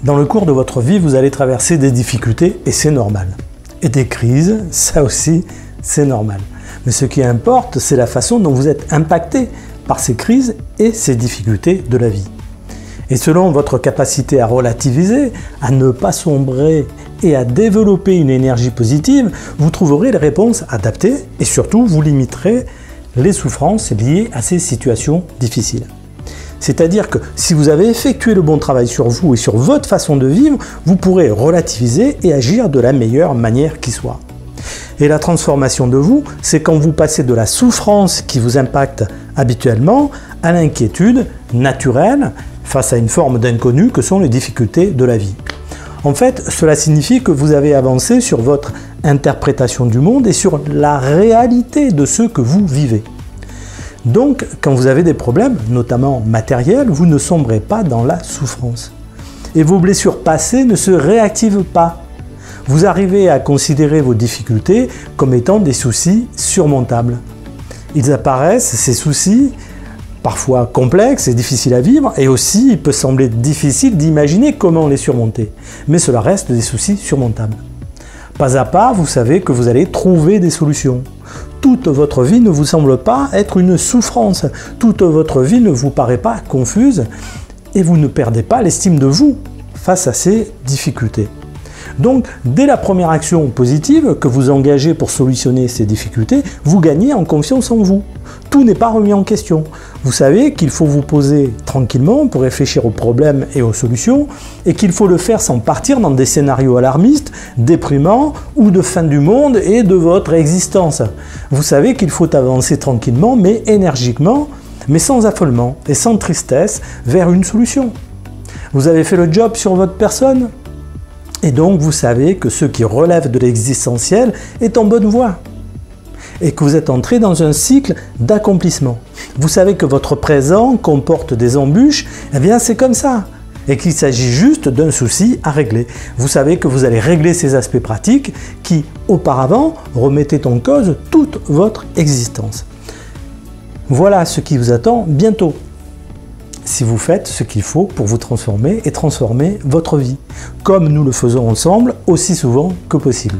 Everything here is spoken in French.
Dans le cours de votre vie, vous allez traverser des difficultés et c'est normal. Et des crises, ça aussi, c'est normal. Mais ce qui importe, c'est la façon dont vous êtes impacté par ces crises et ces difficultés de la vie. Et selon votre capacité à relativiser, à ne pas sombrer et à développer une énergie positive, vous trouverez les réponses adaptées et surtout vous limiterez les souffrances liées à ces situations difficiles. C'est-à-dire que si vous avez effectué le bon travail sur vous et sur votre façon de vivre, vous pourrez relativiser et agir de la meilleure manière qui soit. Et la transformation de vous, c'est quand vous passez de la souffrance qui vous impacte habituellement à l'inquiétude naturelle face à une forme d'inconnu que sont les difficultés de la vie. En fait, cela signifie que vous avez avancé sur votre interprétation du monde et sur la réalité de ce que vous vivez. Donc, quand vous avez des problèmes, notamment matériels, vous ne sombrez pas dans la souffrance. Et vos blessures passées ne se réactivent pas. Vous arrivez à considérer vos difficultés comme étant des soucis surmontables. Ils apparaissent, ces soucis, parfois complexes et difficiles à vivre, et aussi il peut sembler difficile d'imaginer comment les surmonter. Mais cela reste des soucis surmontables. Pas à pas, vous savez que vous allez trouver des solutions. Toute votre vie ne vous semble pas être une souffrance. Toute votre vie ne vous paraît pas confuse et vous ne perdez pas l'estime de vous face à ces difficultés. Donc, dès la première action positive que vous engagez pour solutionner ces difficultés, vous gagnez en confiance en vous. Tout n'est pas remis en question. Vous savez qu'il faut vous poser tranquillement pour réfléchir aux problèmes et aux solutions et qu'il faut le faire sans partir dans des scénarios alarmistes, déprimants ou de fin du monde et de votre existence. Vous savez qu'il faut avancer tranquillement mais énergiquement, mais sans affolement et sans tristesse vers une solution. Vous avez fait le job sur votre personne et donc vous savez que ce qui relève de l'existentiel est en bonne voie et que vous êtes entré dans un cycle d'accomplissement. Vous savez que votre présent comporte des embûches, eh bien c'est comme ça, et qu'il s'agit juste d'un souci à régler. Vous savez que vous allez régler ces aspects pratiques qui, auparavant, remettaient en cause toute votre existence. Voilà ce qui vous attend bientôt, si vous faites ce qu'il faut pour vous transformer et transformer votre vie, comme nous le faisons ensemble aussi souvent que possible.